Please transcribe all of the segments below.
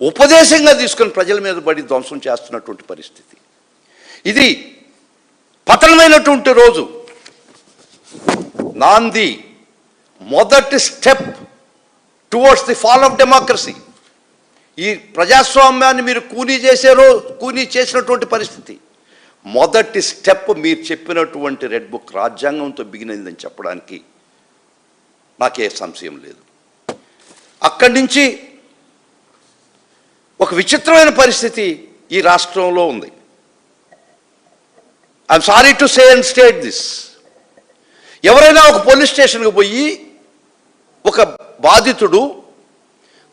ఉపదేశంగా తీసుకొని ప్రజల మీద పడి ధ్వంసం చేస్తున్నటువంటి పరిస్థితి. ఇది పతనమైనటువంటి రోజు, నాంది, మొదటి step towards the fall of democracy. ఈ ప్రజాస్వామ్యాన్ని మీరు కూనీ చేసినటువంటి పరిస్థితి. మొదటి స్టెప్ మీరు చెప్పినటువంటి రెడ్ బుక్ రాజ్యాంగంతో బిగినైందని చెప్పడానికి నాకే సంశయం లేదు. అక్కడి నుంచి ఒక విచిత్రమైన పరిస్థితి ఈ రాష్ట్రంలో ఉంది. I'm sorry to say and state this. ఎవరైనా ఒక పోలీస్ స్టేషన్కి పోయి, ఒక బాధితుడు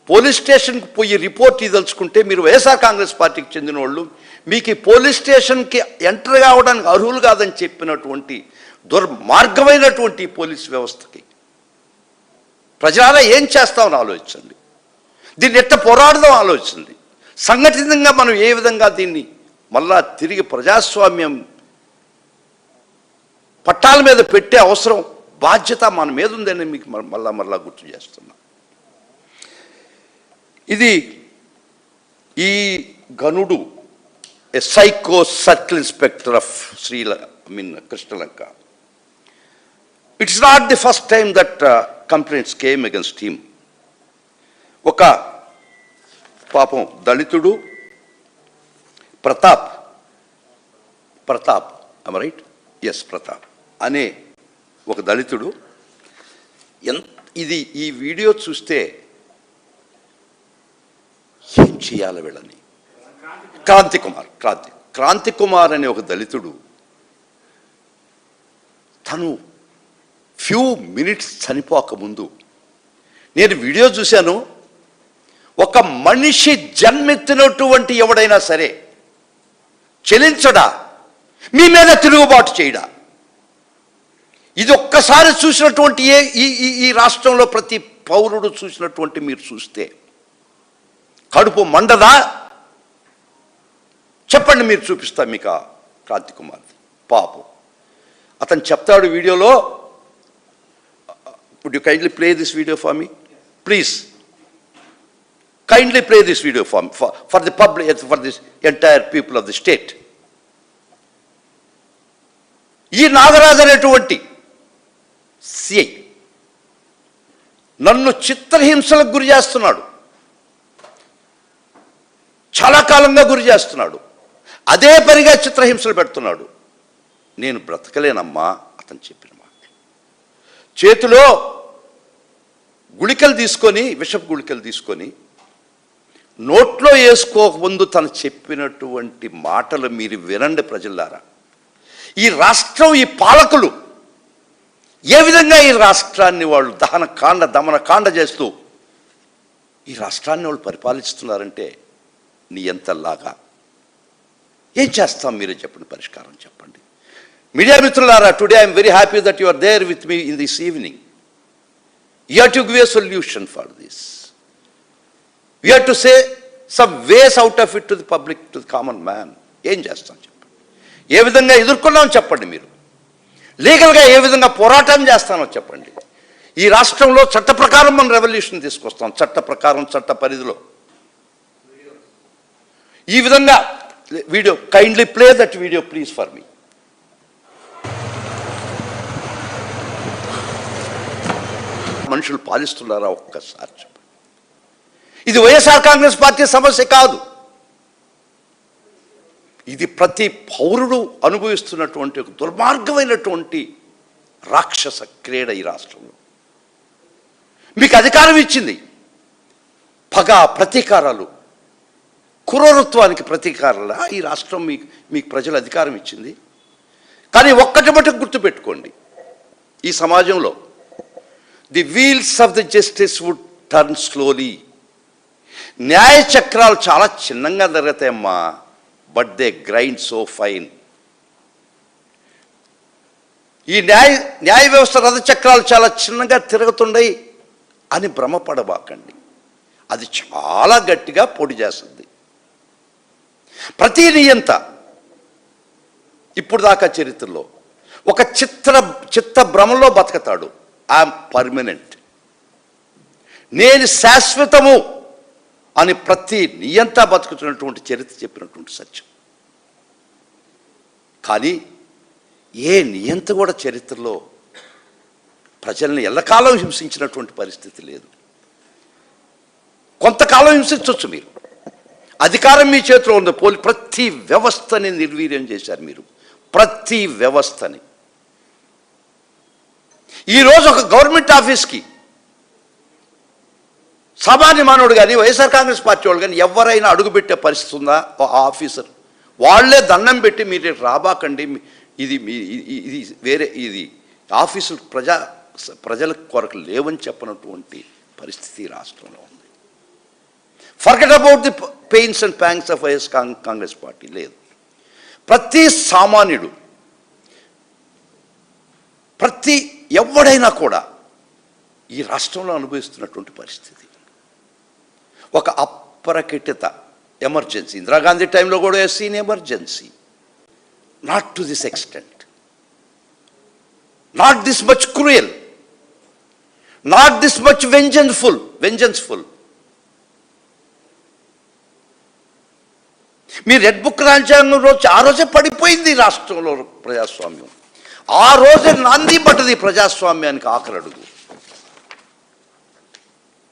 పోలీస్ స్టేషన్కి పోయి రిపోర్ట్ ఇదలుచుకుంటే, మీరు వైఎస్ఆర్ కాంగ్రెస్ పార్టీకి చెందిన వాళ్ళు మీకు ఈ పోలీస్ స్టేషన్కి ఎంటర్ కావడానికి అర్హులు కాదని చెప్పినటువంటి దుర్మార్గమైనటువంటి పోలీస్ వ్యవస్థకి ప్రజలారా ఏం చేస్తామని ఆలోచించండి. దీన్ని ఎట్ట పోరాడదాం ఆలోచించండి. సంఘటితంగా మనం ఏ విధంగా దీన్ని మళ్ళా తిరిగి ప్రజాస్వామ్యం పట్టాల మీద పెట్టే అవసరం, బాధ్యత మన మీద ఉందని మీకు మళ్ళా గుర్తు చేస్తున్నా. ఇది ఈ గనుడు a psycho circle inspector of Krishnalanka. It's not the first time that complaints came against him. ఒక పాపం దళితుడు Pratap, am I right? Yes, Pratap అనే ఒక దళితుడు, ఇది ఈ వీడియో చూస్తే ఏం చేయాలి వీళ్ళని. క్రాంతి కుమార్ అనే ఒక దళితుడు తను ఫ్యూ మినిట్స్ చనిపోకముందు నేను వీడియో చూశాను. ఒక మనిషి జన్మెత్తినటువంటి ఎవడైనా సరే చెలించడా, మీ మీద తిరుగుబాటు చేయడా? ఇది ఒక్కసారి చూసినటువంటి ఈ రాష్ట్రంలో ప్రతి పౌరుడు చూసినటువంటి మీరు చూస్తే కడుపు మండదా? చెప్పండి, మీరు చూపిస్తా మీకు క్రాంతి కుమార్ పాపం. అతను చెప్తాడు వీడియోలో. Would you kindly play this video for me please? Kindly play this video for the public, for this entire people of the state. ఈ నాగరాజు అనేటువంటి సిఐ నన్ను చిత్రహింసలకు గురి చేస్తున్నాడు, చాలా కాలంగా గురి చేస్తున్నాడు, అదే పనిగా చిత్రహింసలు పెడుతున్నాడు. నేను బ్రతకలేనమ్మా అతను చెప్పిన మాట. చేతిలో గుళికలు తీసుకొని, విషపు గుళికలు తీసుకొని నోట్లో వేసుకోకముందు తను చెప్పినటువంటి మాటలు మీరు వినండి ప్రజలారా. ఈ రాష్ట్రం, ఈ పాలకులు ఏ విధంగా ఈ రాష్ట్రాన్ని వాళ్ళు దమనకాండ చేస్తూ ఈ రాష్ట్రాన్ని వాళ్ళు పరిపాలిస్తున్నారంటే నీ ఎంతలాగా ఏం చేస్తాం మీరే చెప్పండి, పరిష్కారం చెప్పండి. మీడియా మిత్రులారా, today I'm very happy that you are there with me in this evening. You have to give a solution for this. You have to say some ways out of it to the public, to the common man. ఏం చేస్తాం చెప్పండి, ఏ విధంగా ఎదుర్కొన్నామో చెప్పండి. మీరు లీగల్గా ఏ విధంగా పోరాటం చేస్తానో చెప్పండి. ఈ రాష్ట్రంలో చట్ట ప్రకారం మనం రెవల్యూషన్ తీసుకొస్తాం, చట్ట ప్రకారం, చట్ట పరిధిలో. ఈ విధంగా video, kindly play that video please for me. మనుషులు పాలిస్తున్నారా ఒక్కసారి చెప్పండి. ఇది వైఎస్ఆర్ కాంగ్రెస్ పార్టీ సమస్య కాదు, ఇది ప్రతి పౌరుడు అనుభవిస్తున్నటువంటి ఒక దుర్మార్గమైనటువంటి రాక్షస క్రీడ ఈ రాష్ట్రంలో. మీకు అధికారం ఇచ్చింది, పగ, ప్రతీకారాలు, క్రూరత్వానికి ప్రతీకారాల ఈ రాష్ట్రం మీకు ప్రజలు అధికారం ఇచ్చింది. కానీ ఒక్కటి మటుకు గుర్తుపెట్టుకోండి, ఈ సమాజంలో the wheels of the justice would turn slowly. న్యాయ చక్రాలు చాలా చిన్నంగా జరుగుతాయమ్మా, but they grind so fine. ఈ న్యాయ వ్యవస్థ రథచక్రాలు చాలా చిన్నగా తిరుగుతుండయి అని భ్రమపడబాకండి. అది చాలా గట్టిగా పొడి చేస్తుంది. ప్రతి నియంత ఇప్పుడు దాకా చరిత్రలో ఒక చిత్త భ్రమలో బతుకుతాడు. ఐఎమ్ పర్మనెంట్, నేను శాశ్వతము అని ప్రతి నియంతా బతుకుతున్నటువంటి చరిత్ర చెప్పినటువంటి సత్యం. కానీ ఏ నియంత కూడా చరిత్రలో ప్రజల్ని ఎల్లకాలం హింసించినటువంటి పరిస్థితి లేదు. కొంతకాలం హింసించవచ్చు మీరు, అధికారం మీ చేతిలో ఉంది. ప్రతి వ్యవస్థని నిర్వీర్యం చేశారు మీరు, ప్రతి వ్యవస్థని. ఈరోజు ఒక గవర్నమెంట్ ఆఫీస్కి సామాన్య మానవుడు కానీ వైఎస్ఆర్ కాంగ్రెస్ పార్టీ వాళ్ళు కానీ ఎవరైనా అడుగుపెట్టే పరిస్థితి ఉందా? ఆ ఆఫీసర్ వాళ్లే దండం పెట్టి మీరు రాబాకండి, ఇది వేరే, ఇది ఆఫీసులు ప్రజల కొరకు లేవని చెప్పినటువంటి పరిస్థితి రాష్ట్రంలో ఉంది. Forget about the pains and pangs of YS Congress party లేదు. ప్రతి సామాన్యుడు, ప్రతి ఎవడైనా కూడా ఈ రాష్ట్రంలో అనుభవిస్తున్నటువంటి పరిస్థితి. ఒక అప్రకటిత ఎమర్జెన్సీ, ఇందిరాగాంధీ టైంలో కూడా seen emergency, not to this extent, not this much cruel, not this much vengeanceful. మీ రెడ్ బుక్ రాజ్యాంగం ఆ రోజే పడిపోయింది రాష్ట్రంలో ప్రజాస్వామ్యం. ఆ రోజే నాంది పట్టది ప్రజాస్వామ్యానికి ఆఖరి అడుగు.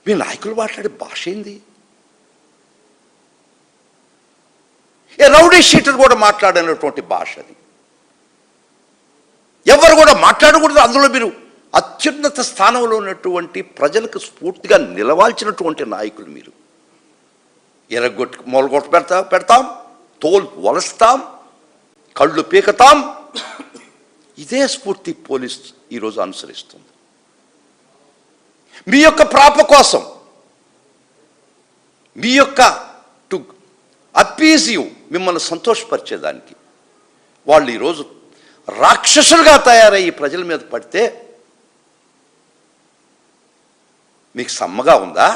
మీ నాయకులు మాట్లాడే భాష ఏంది? రౌడీ షీటర్ కూడా మాట్లాడినటువంటి భాష అది. ఎవరు కూడా మాట్లాడకూడదు. అందులో మీరు అత్యున్నత స్థానంలో ఉన్నటువంటి ప్రజలకు స్ఫూర్తిగా నిలవాల్సినటువంటి నాయకులు మీరు. మొలగొట్టు పెడతాం, తోలు వలస్తాం, కళ్ళు పీకతాం. ఇదే స్ఫూర్తి పోలీస్ ఈరోజు అనుసరిస్తుంది. మీ యొక్క ప్రాప కోసం, మీ యొక్క టు అప్పీజ్ యూ, మిమ్మల్ని సంతోషపరిచేదానికి వాళ్ళు ఈరోజు రాక్షసులుగా తయారయ్యి ప్రజల మీద పడితే మీకు సమ్మగా ఉందా?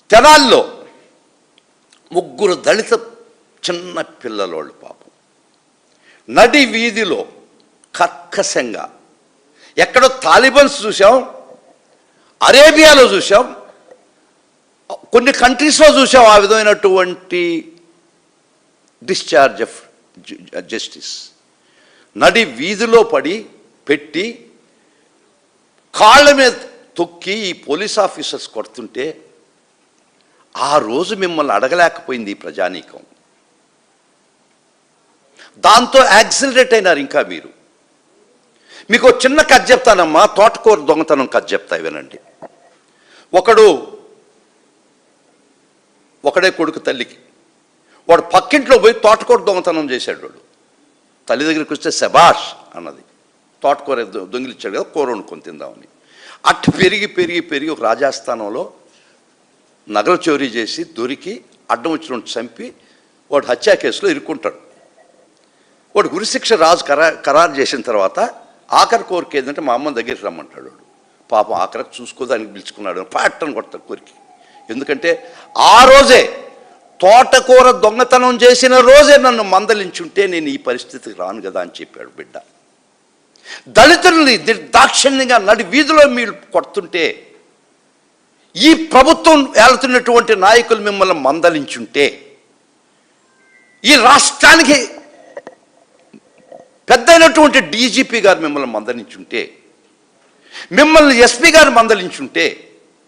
తెనాల్లో 3 దళిత చిన్న పిల్లలోళ్ళు పాపం నడి వీధిలో కర్కశంగా, ఎక్కడో తాలిబన్స్ చూసాం, అరేబియాలో చూసాం, కొన్ని కంట్రీస్లో చూసాం ఆ విధమైనటువంటి డిశ్చార్జ్ ఆఫ్ జస్టిస్. నడి వీధిలో పెట్టి కాళ్ళ మీద తొక్కి ఈ పోలీస్ ఆఫీసర్స్ కొడుతుంటే ఆ రోజు మిమ్మల్ని అడగలేకపోయింది ఈ ప్రజానీకం. దాంతో యాక్సిలరేట్ అయినారు ఇంకా మీరు. మీకు చిన్న కథ చెప్తానమ్మా, తోటకూర దొంగతనం కథ చెప్తా వినండి. ఒకడే కొడుకు తల్లికి, వాడు పక్కింట్లో పోయి తోటకూర దొంగతనం చేశాడు. వాడు తల్లి దగ్గరికి వస్తే శబాష్ అన్నది. తోటకూర దొంగిలిచ్చాడు కదా, కూర వండుకొని తిందామని. అట్టు పెరిగి ఒక రాజస్థానంలో నగలు చోరీ చేసి దొరికి అడ్డం వచ్చినట్టు చంపి వాడు హత్యా కేసులో ఇరుక్కుంటాడు. వాడు గురిశిక్ష రాజు ఖరారు చేసిన తర్వాత ఆఖరి కోరిక ఏంటంటే మా అమ్మ దగ్గరికి రమ్మంటాడు. వాడు పాపం ఆఖరికి చూసుకోదానికి పిలుచుకున్నాడు. పాటను కొడతాడు కోరిక. ఎందుకంటే ఆ రోజే తోటకూర దొంగతనం చేసిన రోజే నన్ను మందలించుంటే నేను ఈ పరిస్థితికి రాను కదా అని చెప్పాడు బిడ్డ. దళితుల్ని దాక్షిణ్యంగా నడి వీధిలో మీరు కొడుతుంటే, ఈ ప్రభుత్వం ఏలుతున్నటువంటి నాయకులు మిమ్మల్ని మందలించుంటే, ఈ రాష్ట్రానికి పెద్దయినటువంటి డీజీపీ గారు మిమ్మల్ని మందలించుంటే, మిమ్మల్ని ఎస్పీ గారు మందలించుంటే,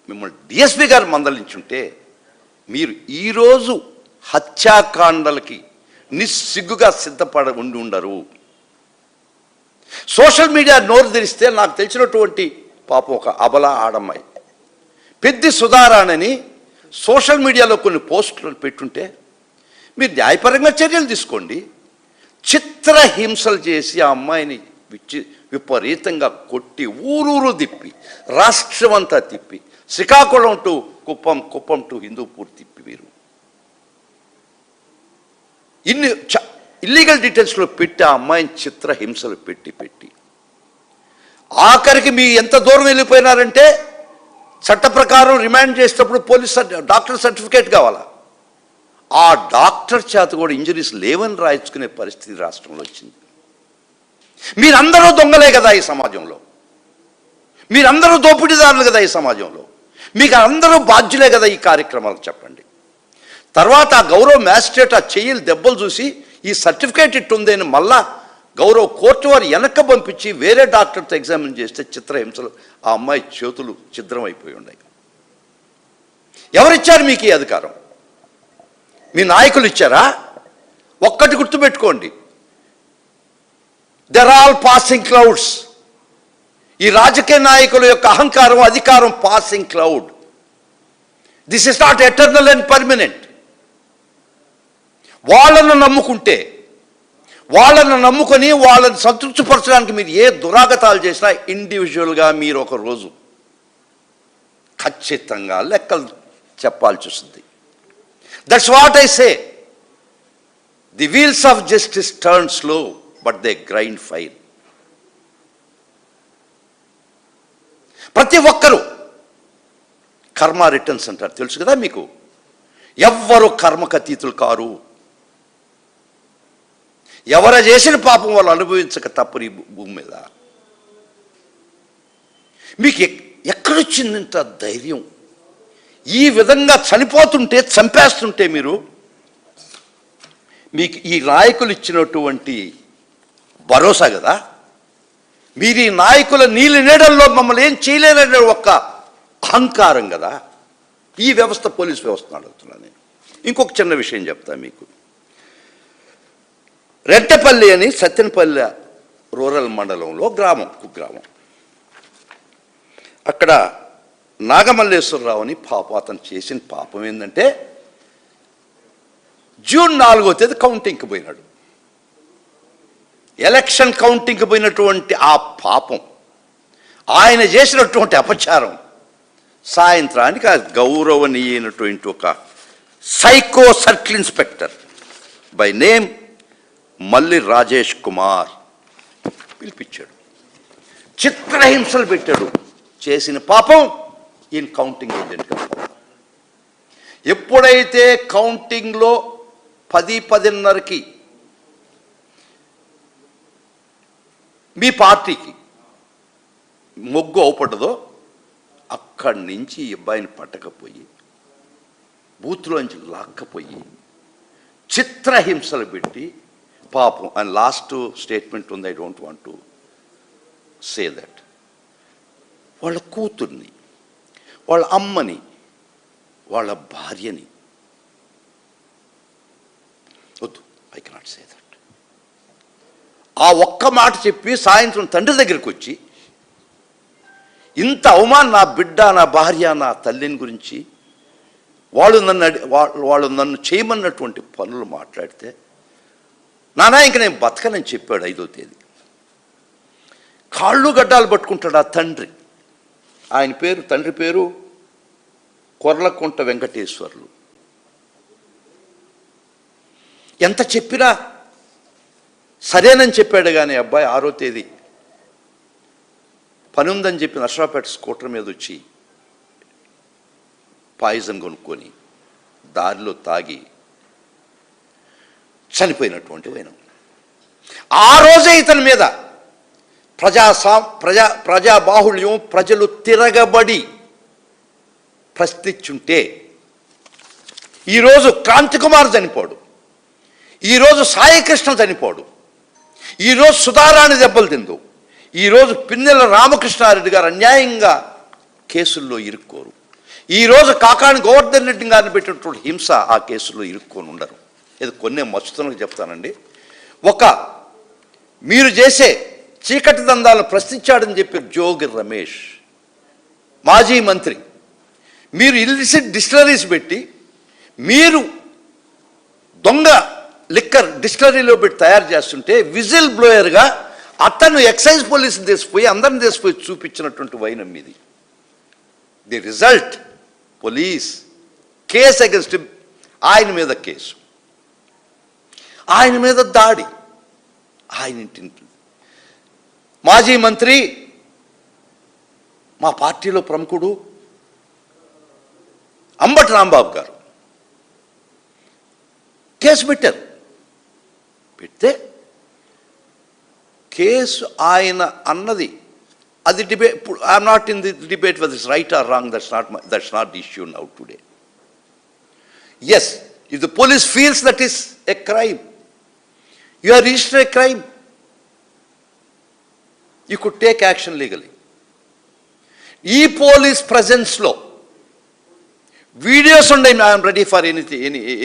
మిమ్మల్ని డిఎస్పీ గారు మందలించుంటే, మీరు ఈరోజు హత్యాకాండలకి నిస్సిగ్గుగా ఉండి ఉండరు. సోషల్ మీడియా నోరు తెరిస్తే నాకు తెలిసినటువంటి పాపం ఒక అబల ఆడమ్మాయి పెద్ది సుధారాణని సోషల్ మీడియాలో కొన్ని పోస్టులు పెట్టుంటే మీరు న్యాయపరంగా చర్యలు తీసుకోండి. చిత్రహింసలు చేసి ఆ అమ్మాయిని విపరీతంగా కొట్టి ఊరూరు తిప్పి, రాష్ట్రం అంతా తిప్పి, శ్రీకాకుళం టు కుప్పం టు హిందూపూర్ తిప్పి మీరు ఇన్ని ఇల్లీగల్ డీటెయిల్స్లో పెట్టి ఆ అమ్మాయిని చిత్రహింసలు పెట్టి ఆఖరికి మీ ఎంత దూరం వెళ్ళిపోయినారంటే చట్ట ప్రకారం రిమాండ్ చేసేటప్పుడు పోలీస్ డాక్టర్ సర్టిఫికేట్ కావాలా. ఆ డాక్టర్ చేత కూడా ఇంజరీస్ లేవని రాయించుకునే పరిస్థితి రాష్ట్రంలో వచ్చింది. మీరందరూ దొంగలే కదా ఈ సమాజంలో, మీరందరూ దోపిడీదారులు కదా ఈ సమాజంలో. మీకు అందరూ బాధ్యులే కదా ఈ కార్యక్రమాలకు చెప్పండి. తర్వాత ఆ గౌరవ మ్యాజిస్ట్రేట్ ఆ చెయ్యలు దెబ్బలు చూసి ఈ సర్టిఫికేట్ ఇట్టుంది అని మళ్ళా గౌరవ కోర్టు వారు వెనక్కి పంపించి వేరే డాక్టర్తో ఎగ్జామిన్ చేస్తే చిత్రహింసలు ఆ అమ్మాయి చేతులు ఛిద్రం అయిపోయి ఉన్నాయి. ఎవరిచ్చారు మీకు ఈ అధికారం? మీ నాయకులు ఇచ్చారా? ఒక్కటి గుర్తుపెట్టుకోండి, దెర్ ఆల్ పాసింగ్ క్లౌడ్స్. ఈ రాజకీయ నాయకుల యొక్క అహంకారం, అధికారం passing cloud. This is not eternal and permanent. వాళ్ళను నమ్ముకుంటే, వాళ్ళను నమ్ముకొని వాళ్ళని సంతృప్తిపరచడానికి మీరు ఏ దురాగతాలు చేసినా ఇండివిజువల్గా మీరు ఒక రోజు ఖచ్చితంగా లెక్కలు చెప్పాల్సి వస్తుంది. That's what I say. The wheels of justice turn slow but they grind fine. ప్రతి ఒక్కరూ కర్మ రిటర్న్స్ అంటారు, తెలుసు కదా మీకు. ఎవ్వరు కర్మకతీతులు కారు. ఎవరు చేసిన పాపం వాళ్ళు అనుభవించక తప్పని భూమి మీద. మీకు ఎక్కడొచ్చిందంత ధైర్యం? ఈ విధంగా చనిపోతుంటే, చంపేస్తుంటే మీకు ఈ నాయకులు ఇచ్చినటువంటి భరోసా కదా. మీరు ఈ నాయకుల నీలి నీడల్లో మమ్మల్ని ఏం చేయలేరనే ఒక్క అహంకారం కదా ఈ వ్యవస్థ, పోలీస్ వ్యవస్థను అడుగుతున్నాను నేను. ఇంకొక చిన్న విషయం చెప్తా మీకు. రెట్టపల్లి అని సత్తెనపల్లి రూరల్ మండలంలో కుగ్రామం. అక్కడ నాగమల్లేశ్వరరావు అని అతను చేసిన పాపం ఏంటంటే, జూన్ 4వ తేదీ కౌంటింగ్కి పోయినాడు. ఎలక్షన్ కౌంటింగ్కి పోయినటువంటి ఆ పాపం, ఆయన చేసినటువంటి అపచారం సాయంత్రానికి ఆ గౌరవనీయమైనటువంటి ఒక psycho circle inspector by name Malli Rajesh Kumar పిలిపించాడు, చిత్రహింసలు పెట్టాడు. చేసిన పాపం ఈయన కౌంటింగ్ ఏజెంట్గా. ఎప్పుడైతే కౌంటింగ్లో 10-10:30కి మీ పార్టీకి మొగ్గు అవుపడ్డదో, అక్కడి నుంచి ఈ అబ్బాయిని పట్టకపోయి బూత్లోంచి లాక్కపోయి చిత్రహింసలు పెట్టి పాపం. అండ్ లాస్ట్ స్టేట్మెంట్ ఉంది, I don't want to say that. వాళ్ళ కూతుర్ని, వాళ్ళ అమ్మని, వాళ్ళ భార్యని, వద్దు, ఐ కెనాట్ సే దట్. ఆ ఒక్క మాట చెప్పి సాయంత్రం తండ్రి దగ్గరికి వచ్చి ఇంత అవమానం, నా బిడ్డ, నా భార్య, నా తల్లిని గురించి వాళ్ళు నన్ను చేయమన్నటువంటి పనులు మాట్లాడితే, నానా ఇంక నేను బతకనని చెప్పాడు 5వ తేదీ. కాళ్ళు గడ్డాలు పట్టుకుంటాడు ఆ తండ్రి. తండ్రి పేరు కొర్లకుంట వెంకటేశ్వర్లు. ఎంత చెప్పినా సరేనని చెప్పాడు కానీ అబ్బాయి 6వ తేదీ పని ఉందని చెప్పి నర్సరావుపేట స్కూటర్ మీద వచ్చి పాయిజన్ కొనుక్కొని దారిలో తాగి చనిపోయినటువంటి వైనం. ఆ రోజే ఇతని మీద ప్రజాబాహుళ్యం, ప్రజలు తిరగబడి ప్రశ్నించుంటే ఈరోజు క్రాంతికుమార్ చనిపోడు, ఈరోజు సాయికృష్ణ చనిపోడు, ఈరోజు సుధారాణి దెబ్బలు తిందు, ఈరోజు పిన్నెల రామకృష్ణారెడ్డి గారు అన్యాయంగా కేసుల్లో ఇరుక్కోరు, ఈరోజు కాకాని గోవర్ధన్ రెడ్డి గారిని పెట్టినటువంటి హింస ఆ కేసుల్లో ఇరుక్కొని ఉండరు. ఇది కొన్ని మచ్చుతున్నకు చెప్తానండి. మీరు చేసే చీకటి దందాలను ప్రశ్నించాడని చెప్పి జోగి రమేష్ మాజీ మంత్రి, మీరు ఇల్లిసిట్ డిస్టిలరీస్ పెట్టి మీరు దొంగ లిక్కర్ డిస్టిలరీలో పెట్టి తయారు చేస్తుంటే విజిల్ బ్లోయర్గా అతను ఎక్సైజ్ పోలీసుని తీసిపోయి అందరిని తీసిపోయి చూపించినటువంటి వైనం ఇది. The result police case against ఆయన మీద కేసు, ఆయన మీద దాడి, ఆయన ఇంటి మాజీ మంత్రి, మా పార్టీలో ప్రముఖుడు అంబటి రాంబాబు గారు కేసు పెట్టారు. పెడితే కేసు ఆయన అన్నది అది debate. I'm not in the debate whether it's right or wrong. That's not the issue now today. Yes, if the police feels that is a crime, you are register a crime, you could take action legally. ఈ police ప్రజెన్స్లో videos ఉన్నాయి. I'm ready for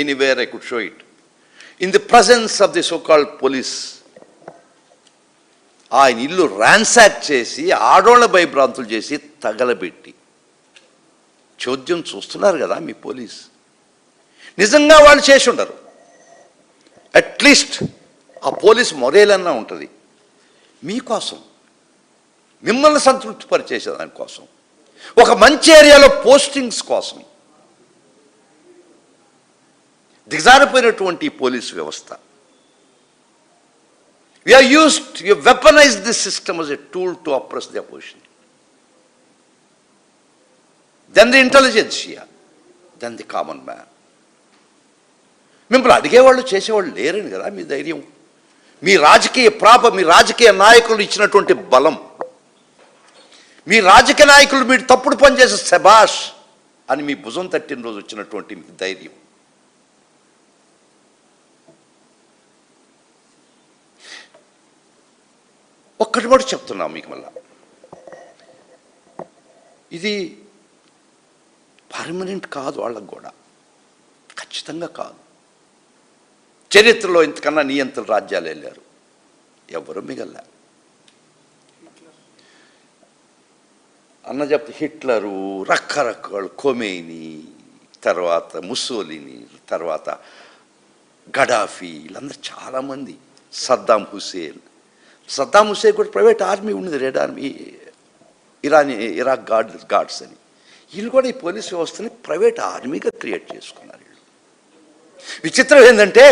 anywhere I could show it. In the presence of the so called police, ఆయన ఇల్లు ర్యాన్సాక్ చేసి ఆడోళ్ల భయభ్రాంతులు చేసి తగలబెట్టి చోద్యం చూస్తున్నారు కదా మీ పోలీస్. నిజంగా వాళ్ళు చేసి ఉండరు. అట్లీస్ట్ ఆ పోలీస్ మొరేలన్నా ఉంటుంది మీకోసం, మిమ్మల్ని సంతృప్తిపరిచేసే దానికోసం, ఒక మంచి ఏరియాలో పోస్టింగ్స్ కోసం దిగజారిపోయినటువంటి పోలీస్ వ్యవస్థ. We are used, you weaponize this system as a tool to oppress the opposition. Then the intelligentsia, then the common man. మిమ్మల్ని అడిగేవాళ్ళు చేసేవాళ్ళు లేరని కదా మీ ధైర్యం. మీ రాజకీయ నాయకులు ఇచ్చినటువంటి బలం, మీ రాజకీయ నాయకులు మీరు తప్పుడు పని చేసే శబాష్ అని మీ భుజం తట్టిన రోజు వచ్చినటువంటి మీ ధైర్యం. ఒక్కటి కూడా చెప్తున్నాం మీకు, మళ్ళా ఇది పర్మనెంట్ కాదు, వాళ్ళకు కూడా ఖచ్చితంగా కాదు. చరిత్రలో ఇంతకన్నా నియంత్రణ రాజ్యాలు వెళ్ళారు, ఎవరు మిగల్లా. అన్న చెప్తే హిట్లరు, రకరకాలు, ఖొమైనీ, తర్వాత ముస్సోలిని, తర్వాత గడాఫీ, వీళ్ళందరూ చాలామంది, సద్దాం హుసేన్ కూడా ప్రైవేట్ ఆర్మీ ఉన్నది, రెడ్ ఆర్మీ, ఇరాక్ గార్డ్స్ అని. వీళ్ళు కూడా ఈ పోలీస్ వ్యవస్థని ప్రైవేట్ ఆర్మీగా క్రియేట్ చేసుకున్నారు. వీళ్ళు విచిత్రం ఏంటంటే,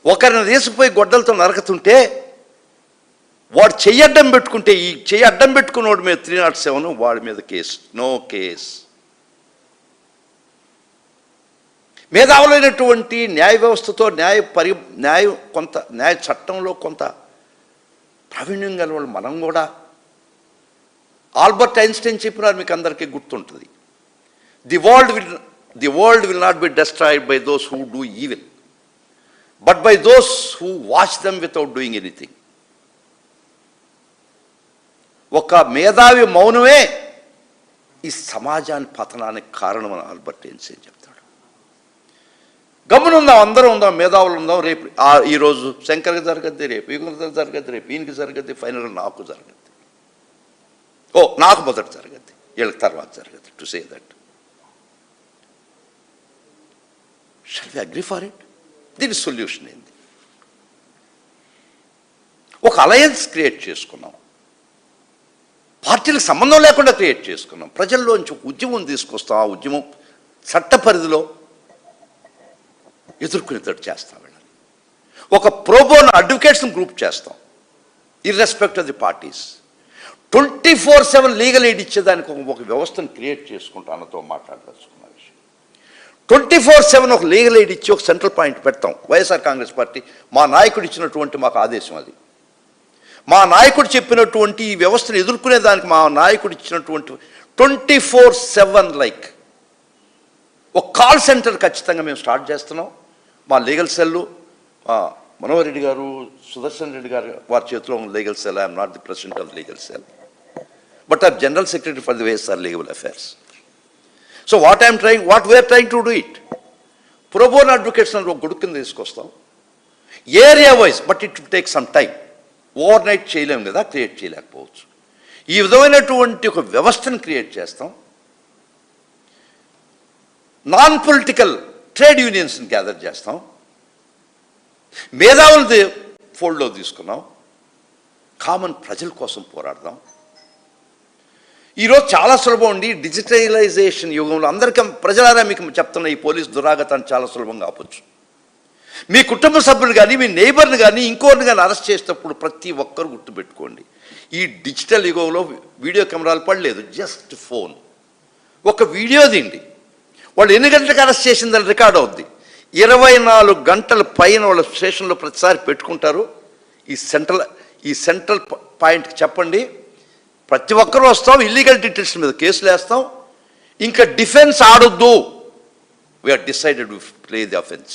ఒకరిని తీసుకుపోయి గొడ్డలతో నరకుతుంటే వాడు చెయ్యి అడ్డం పెట్టుకుంటే, ఈ చెయ్యి అడ్డం పెట్టుకున్నవాడి మీద 307, వాడి మీద కేసు, నో కేస్. మేధావులైనటువంటి న్యాయ వ్యవస్థతో న్యాయ చట్టంలో కొంత ప్రావీణ్యం గల వాళ్ళు మనం కూడా, ఆల్బర్ట్ ఐన్స్టైన్ చెప్పినారు, మీకు అందరికీ గుర్తుంటుంది, the world will not be destroyed by those who do evil, but by those who watch them without doing anything. ఒక మేధావి మౌనమే ఈ సమాజాన్ని పతనానికి కారణం అని ఆల్బర్ట్ ఐన్స్టైన్ చెప్తాడు. గమ్మునుందాం, అందరం ఉందాం, మేధావులు ఉందాం, రేపు ఈరోజు శంకర్కి జరగద్ది, రేపు ఈయనకి జరగద్ది, రేపు ఈయనకి జరగద్ది, ఫైనల్గా నాకు జరగద్ది, నాకు మొదట జరగద్ది, వీళ్ళకి తర్వాత జరగద్ది, to say that. Shall we agree for it? దీని సొల్యూషన్ ఏంది? ఒక అలయన్స్ క్రియేట్ చేసుకున్నాం, పార్టీలకు సంబంధం లేకుండా క్రియేట్ చేసుకున్నాం, ప్రజల్లోంచి ఉద్యమం తీసుకొస్తాం, ఆ ఉద్యమం చట్ట పరిధిలో ఎదుర్కొనేటట్టు చేస్తాం. వీళ్ళని ఒక ప్రోబోన్ అడ్వకేట్స్ని గ్రూప్ చేస్తాం, irrespective of the parties. 24/7 legal aid ఇచ్చేదానికి ఒక వ్యవస్థను క్రియేట్ చేసుకుంటాం. అన్నతో మాట్లాడదలుచుకున్న విషయం, 24/7 ఒక లీగల్ ఎయిడ్ ఇచ్చి ఒక సెంట్రల్ పాయింట్ పెడతాం. వైఎస్ఆర్ కాంగ్రెస్ పార్టీ మా నాయకుడు ఇచ్చినటువంటి మాకు ఆదేశం అది. మా నాయకుడు చెప్పినటువంటి ఈ వ్యవస్థను ఎదుర్కొనేదానికి మా నాయకుడు ఇచ్చినటువంటి 24/7 లైక్ ఒక కాల్ సెంటర్ ఖచ్చితంగా మేము స్టార్ట్ చేస్తున్నాం. మా లీగల్ సెల్లు, మనోహర్ రెడ్డి గారు, సుదర్శన్ రెడ్డి గారు వారి చేతిలో ఉన్న legal cell. I'm not the president of legal cell, but I'm general secretary for the YSR legal affairs. So what we are trying to do it, pro bono advocates అని ఒక గుడి కింద తీసుకొస్తాం, area wise, but it will take some time. Overnight చేయలేము కదా, create చేయలేకపోవచ్చు. ఈ విధమైనటువంటి ఒక వ్యవస్థను క్రియేట్ చేస్తాం. నాన్ పొలిటికల్ ట్రేడ్ యూనియన్స్ని గ్యాదర్ చేస్తాం, మేధావులది ఫోల్డ్లో తీసుకున్నాం, కామన్ ప్రజల కోసం పోరాడదాం. ఈరోజు చాలా సులభం అండి, డిజిటలైజేషన్ యుగంలో అందరికీ ప్రజలారా మీకు చెప్తున్న ఈ పోలీస్ దురాగతాన్ని చాలా సులభంగా ఆపొచ్చు. మీ కుటుంబ సభ్యులు కానీ, మీ నైబర్ని కానీ, ఇంకోరిని కానీ అరెస్ట్ చేసేటప్పుడు ప్రతి ఒక్కరు గుర్తుపెట్టుకోండి, ఈ డిజిటల్ యుగంలో వీడియో కెమెరాలు పడలేదు, జస్ట్ ఫోన్, ఒక వీడియో దిండి, వాళ్ళు ఎన్ని గంటలకు అరెస్ట్ చేసిందని రికార్డ్ అవుద్ది. 24 గంటల పైన వాళ్ళ స్టేషన్లో ప్రతిసారి పెట్టుకుంటారు. ఈ సెంట్రల్ పాయింట్కి చెప్పండి, ప్రతి ఒక్కరూ వస్తాం, ఇల్లీగల్ డిటెన్షన్ మీద కేసులు వేస్తాం, ఇంకా డిఫెన్స్ ఆడొద్దు. We are decided to play the offence.